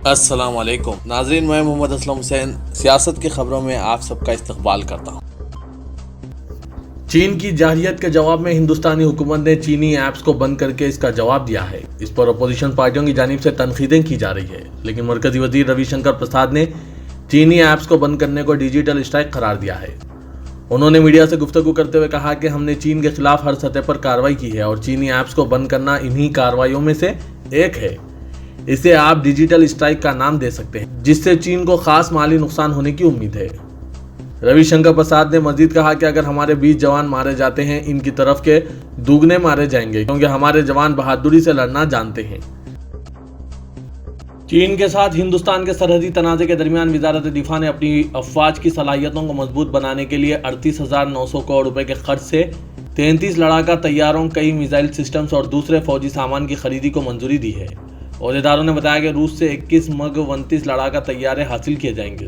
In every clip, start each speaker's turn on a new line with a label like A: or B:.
A: السلام علیکم ناظرین، میں محمد اسلم حسین سیاست کی خبروں میں آپ سب کا استقبال کرتا ہوں۔ چین کی جارحیت کے جواب میں ہندوستانی حکومت نے چینی ایپس کو بند کر کے اس کا جواب دیا ہے۔ اس پر اپوزیشن پارٹیوں کی جانب سے تنقیدیں کی جا رہی ہے، لیکن مرکزی وزیر روی شنکر پرساد نے چینی ایپس کو بند کرنے کو ڈیجیٹل اسٹرائک قرار دیا ہے۔ انہوں نے میڈیا سے گفتگو کرتے ہوئے کہا کہ ہم نے چین کے خلاف ہر سطح پر کارروائی کی ہے اور چینی ایپس کو بند کرنا انہی کارروائیوں میں سے ایک ہے۔ اسے آپ ڈیجیٹل اسٹرائک کا نام دے سکتے ہیں، جس سے چین کو خاص مالی نقصان ہونے کی امید ہے۔ روی شنکر پرساد نے مزید کہا کہ اگر ہمارے 20 جوان مارے جاتے ہیں، ان کی طرف کے دوگنے مارے جائیں گے، کیونکہ ہمارے جوان بہادری سے لڑنا جانتے ہیں۔ چین کے ساتھ ہندوستان کے سرحدی تنازع کے درمیان وزارت دفاع نے اپنی افواج کی صلاحیتوں کو مضبوط بنانے کے لیے 38,900 کروڑ روپے کے خرچ سے 33 لڑاکا طیاروں، کئی میزائل سسٹمز اور دوسرے فوجی سامان کی خریدی کو منظوری دی ہے۔ عہدیداروں نے بتایا کہ روس سے 21 MiG 29 لڑاکا طیارے حاصل کیے جائیں گے،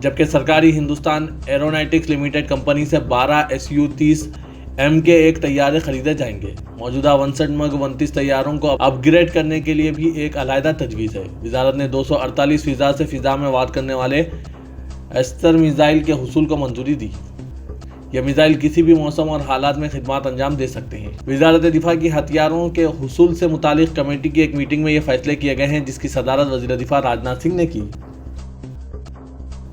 A: جبکہ سرکاری ہندوستان ایروناٹکس لمیٹڈ کمپنی سے 12 Su-30M کے ایک طیارے خریدے جائیں گے۔ موجودہ 62 MiG 29 طیاروں کو اپ گریڈ کرنے کے لیے بھی ایک علیحدہ تجویز ہے۔ وزارت نے 248 فضا سے فضا میں وار کرنے والے ایستر میزائل کے حصول کو منظوری دی۔ یہ میزائل کسی بھی موسم اور حالات میں خدمات انجام دے سکتے ہیں۔ وزارت دفاع کی ہتھیاروں کے حصول سے متعلق کمیٹی کی ایک میٹنگ میں یہ فیصلے کیے گئے ہیں، جس کی صدارت وزیر دفاع راجناتھ سنگھ نے کی۔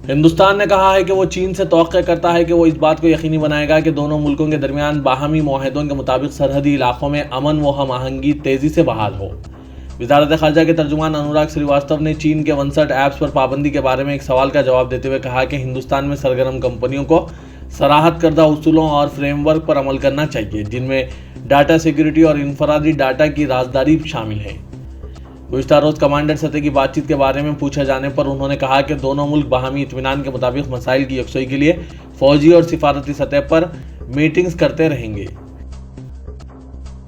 A: ہندوستان نے کہا ہے کہ وہ چین سے توقع کرتا ہے کہ وہ اس بات کو یقینی بنائے گا کہ دونوں ملکوں کے درمیان باہمی معاہدوں کے مطابق سرحدی علاقوں میں امن و ہم آہنگی تیزی سے بحال ہو۔ وزارت خارجہ کے ترجمان انوراگ سریواستو نے چین کے 62 ایپس پر پابندی کے بارے میں ایک سوال کا جواب دیتے ہوئے کہا کہ ہندوستان میں سرگرم کمپنیوں کو صراحت کردہ اصولوں اور فریم ورک پر عمل کرنا چاہیے، جن میں ڈاٹا سیکیورٹی اور انفرادی ڈاٹا کی رازداری شامل ہے۔ گزشتہ روز کمانڈر سطح کی بات چیت کے بارے میں پوچھے جانے پر انہوں نے کہا کہ دونوں ملک باہمی اطمینان کے مطابق مسائل کی یکسوئی کے لیے فوجی اور سفارتی سطح پر میٹنگز کرتے رہیں گے۔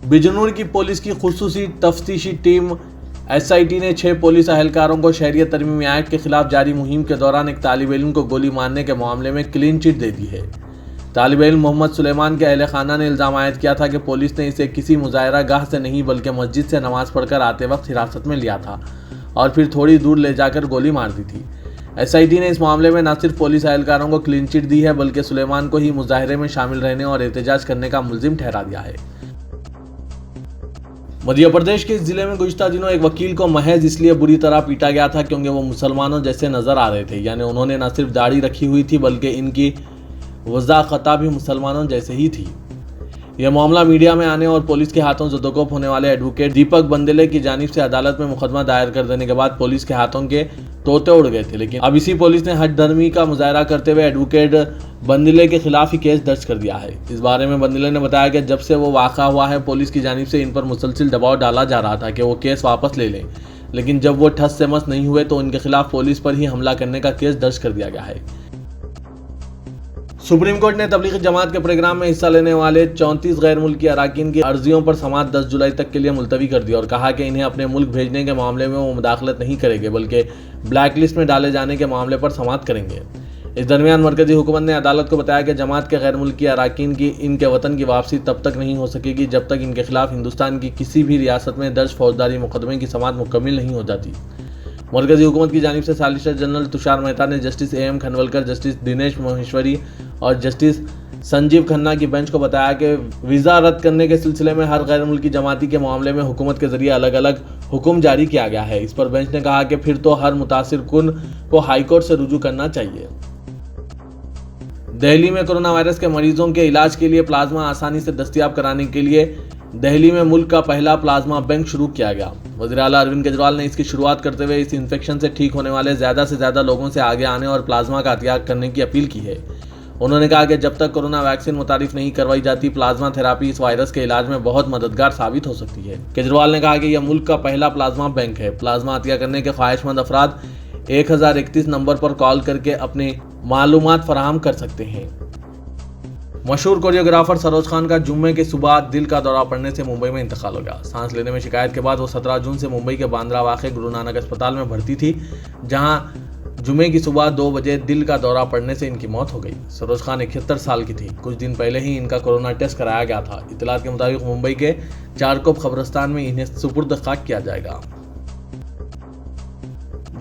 A: بجنور کی پولیس کی خصوصی تفتیشی ٹیم SIT نے 6 پولیس اہلکاروں کو شہریت ترمیمی ایکٹ کے خلاف جاری مہم کے دوران ایک طالب علم کو گولی مارنے کے معاملے میں کلین چٹ دے دی ہے۔ طالب علم محمد سلیمان کے اہل خانہ نے الزام عائد کیا تھا کہ پولیس نے اسے کسی مظاہرہ گاہ سے نہیں بلکہ مسجد سے نماز پڑھ کر آتے وقت حراست میں لیا تھا اور پھر تھوڑی دور لے جا کر گولی مار دی تھی۔ SIT نے اس معاملے میں نہ صرف پولیس اہلکاروں کو کلین چٹ دی ہے بلکہ سلیمان کو ہی مظاہرے میں شامل رہنے اور احتجاج کرنے کا ملزم ٹھہرا دیا ہے۔ مدھیہ پردیش کے اس ضلع میں گزشتہ دنوں ایک وکیل کو محض اس لیے بری طرح پیٹا گیا تھا کیونکہ وہ مسلمانوں جیسے نظر آ رہے تھے، یعنی انہوں نے نہ صرف داڑھی رکھی ہوئی تھی بلکہ ان کی وضاحت بھی مسلمانوں جیسے ہی تھی۔ یہ معاملہ میڈیا میں آنے اور پولیس کے ہاتھوں زدوکوب ہونے والے ایڈوکیٹ دیپک بندلے کی جانب سے عدالت میں مقدمہ دائر کر دینے کے بعد پولیس کے ہاتھوں کے طوطے اڑ گئے تھے، لیکن اب اسی پولیس نے ہٹ دھرمی کا مظاہرہ کرتے ہوئے ایڈوکیٹ بندلے کے خلاف ہی کیس درج کر دیا ہے۔ اس بارے میں بندلے نے بتایا کہ جب سے وہ واقعہ ہوا ہے پولیس کی جانب سے ان پر مسلسل دباؤ ڈالا جا رہا تھا کہ وہ کیس واپس لے لیں، لیکن جب وہ ٹھس سے مس نہیں ہوئے تو ان کے خلاف پولیس پر ہی حملہ کرنے کا کیس درج کر دیا گیا ہے۔ سپریم کورٹ نے تبلیغی جماعت کے پروگرام میں حصہ لینے والے 34 غیر ملکی اراکین کی عرضیوں پر سماعت 10 جولائی تک کے لیے ملتوی کر دی اور کہا کہ انہیں اپنے ملک بھیجنے کے معاملے میں وہ مداخلت نہیں کریں گے بلکہ بلیک لسٹ میں ڈالے جانے کے معاملے پر سماعت کریں گے۔ اس درمیان مرکزی حکومت نے عدالت کو بتایا کہ جماعت کے غیر ملکی اراکین کی ان کے وطن کی واپسی تب تک نہیں ہو سکے گی جب تک ان کے خلاف ہندوستان کی کسی بھی ریاست میں درج فوجداری مقدمے کی سماعت مکمل نہیں ہو جاتی۔ مرکزی حکومت کی جانب سے سالیسیٹر جنرل تشار مہتا نے justice AM Khanwilkar, justice Dinesh Maheshwari اور جسٹس سنجیو کھنہ کی بینچ کو بتایا کہ ویزا رد کرنے کے سلسلے میں ہر غیر ملکی جماعتی کے معاملے میں حکومت کے ذریعے الگ الگ حکم جاری کیا گیا ہے۔ اس پر بینچ نے کہا کہ پھر تو ہر متاثر کن کو ہائی کورٹ سے رجوع کرنا چاہیے۔ دہلی میں کورونا وائرس کے مریضوں کے علاج کے لیے پلازما آسانی سے دستیاب کرانے کے لیے دہلی میں ملک کا پہلا پلازما بینک شروع کیا گیا۔ وزیر اعلیٰ اروند کیجریوال نے اس کی شروعات کرتے ہوئے اس انفیکشن سے ٹھیک ہونے والے زیادہ سے زیادہ لوگوں سے آگے آنے اور پلازما کا عطیہ کرنے کی اپیل کی ہے۔ انہوں نے کہا کہ جب تک کورونا ویکسین متعارف نہیں کروائی جاتی پلازما تھراپی اس وائرس کے علاج میں بہت مددگار ثابت ہو سکتی ہے۔ کیجریوال نے کہا کہ یہ ملک کا پہلا پلازما بینک ہے۔ پلازما عطیہ کرنے کے خواہش مند افراد 1031 نمبر پر کال کر کے اپنی معلومات فراہم کر سکتے ہیں۔ مشہور کوریوگرافر سروج خان کا جمعے کی صبح دل کا دورہ پڑنے سے ممبئی میں انتقال ہو گیا۔ سانس لینے میں شکایت کے بعد وہ 17 جون سے ممبئی کے باندرا واقع گرو نانک اسپتال میں بھرتی تھی، جہاں جمعے کی صبح 2 بجے دل کا دورہ پڑنے سے ان کی موت ہو گئی۔ سروج خان 71 سال کی تھی۔ کچھ دن پہلے ہی ان کا کورونا ٹیسٹ کرایا گیا تھا۔ اطلاعات کے مطابق ممبئی کے چارکوپ قبرستان میں انہیں سپرد خاک کیا جائے گا۔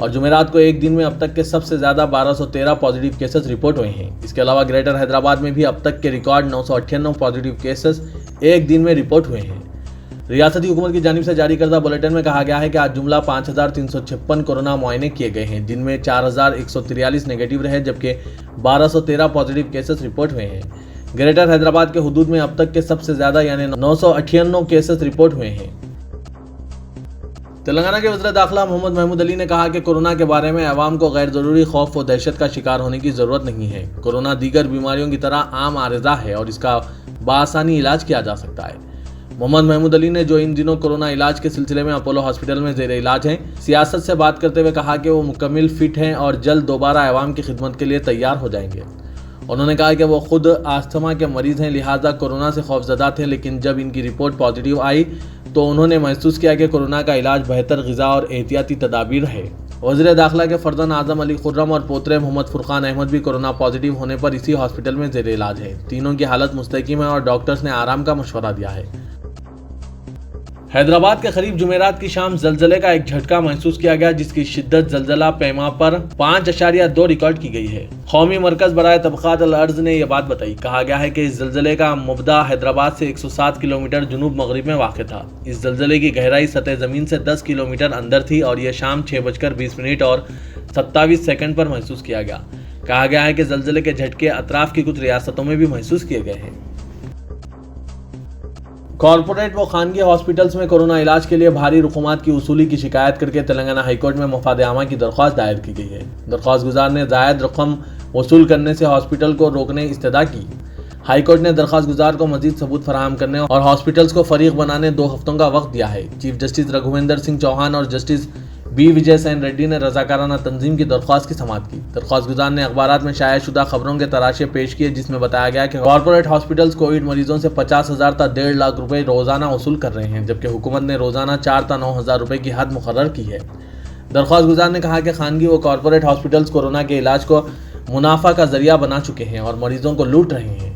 A: اور جمعرات کو ایک دن میں اب تک کے سب سے زیادہ 1213 پازیٹیو کیسز رپورٹ ہوئے ہیں۔ اس کے علاوہ گریٹر حیدرآباد میں بھی اب تک کے ریکارڈ 998 پازیٹیو کیسز ایک دن میں رپورٹ ہوئے ہیں۔ ریاستی حکومت کی جانب سے جاری کردہ بلیٹن میں کہا گیا ہے کہ آج جملہ 5356 کورونا معائنے کیے گئے ہیں، جن میں 4143 نیگیٹو رہے جبکہ 1213 پازیٹیو کیسز رپورٹ ہوئے ہیں۔ گریٹر حیدرآباد کے حدود میں اب تک کے سب سے زیادہ یعنی 998 کیسز رپورٹ ہوئے ہیں۔ تلنگانہ کے وزیر داخلہ محمد محمود علی نے کہا کہ کورونا کے بارے میں عوام کو غیر ضروری خوف و دہشت کا شکار ہونے کی ضرورت نہیں ہے۔ کورونا دیگر بیماریوں کی طرح عام عارضہ ہے اور اس کا بآسانی علاج کیا جا سکتا ہے۔ محمد محمود علی نے جو ان دنوں کورونا علاج کے سلسلے میں اپولو ہاسپٹل میں زیر علاج ہیں، سیاست سے بات کرتے ہوئے کہا کہ وہ مکمل فٹ ہیں اور جلد دوبارہ عوام کی خدمت کے لیے تیار ہو جائیں گے۔ انہوں نے کہا کہ وہ خود آستھما کے مریض ہیں، لہٰذا کورونا سے خوفزدہ تھے، لیکن جب ان کی رپورٹ پازیٹیو آئی تو انہوں نے محسوس کیا کہ کورونا کا علاج بہتر غذا اور احتیاطی تدابیر ہے۔ وزیر داخلہ کے فرزند اعظم علی خرم اور پوترے محمد فرقان احمد بھی کورونا پازیٹیو ہونے پر اسی ہاسپٹل میں زیر علاج ہے۔ تینوں کی حالت مستحکم ہے اور ڈاکٹرز نے آرام کا مشورہ دیا ہے۔ حیدرآباد کے قریب جمعرات کی شام زلزلے کا ایک جھٹکا محسوس کیا گیا، جس کی شدت زلزلہ پیما پر 5.2 ریکارڈ کی گئی ہے۔ قومی مرکز برائے طبقات الارض نے یہ بات بتائی۔ کہا گیا ہے کہ اس زلزلے کا مبدا حیدرآباد سے 107 کلومیٹر جنوب مغرب میں واقع تھا۔ اس زلزلے کی گہرائی سطح زمین سے 10 کلومیٹر اندر تھی اور یہ شام 6:20 اور 27 سیکنڈ پر محسوس کیا گیا۔ کہا گیا ہے کہ زلزلے کے جھٹکے اطراف کی کچھ ریاستوں میں بھی محسوس کیے گئے ہیں۔ کارپوریٹ و خانگی ہاسپٹلز میں کورونا علاج کے لیے بھاری رقومات کی وصولی کی شکایت کر کے تلنگانہ ہائی کورٹ میں مفاد عامہ کی درخواست دائر کی گئی ہے۔ درخواست گزار نے زائد رقم وصول کرنے سے ہاسپٹل کو روکنے استدعا کی۔ ہائی کورٹ نے درخواست گزار کو مزید ثبوت فراہم کرنے اور ہاسپٹلز کو فریغ بنانے 2 ہفتوں کا وقت دیا ہے۔ چیف جسٹس رگھویندر سنگھ چوہان اور جسٹس بی وجے سین ریڈی نے رضاکارانہ تنظیم کی درخواست کی سماعت کی۔ درخواست گزار نے اخبارات میں شائع شدہ خبروں کے تراشے پیش کیے، جس میں بتایا گیا کہ کارپوریٹ ہاسپٹلز کووڈ مریضوں سے 50,000 تا 1.5 لاکھ روپے روزانہ وصول کر رہے ہیں، جبکہ حکومت نے روزانہ 4 تا 9,000 روپے کی حد مقرر کی ہے۔ درخواست گزار نے کہا کہ خانگی و کارپوریٹ ہاسپٹلز کورونا کے علاج کو منافع کا ذریعہ بنا چکے ہیں اور مریضوں کو لوٹ رہے ہیں۔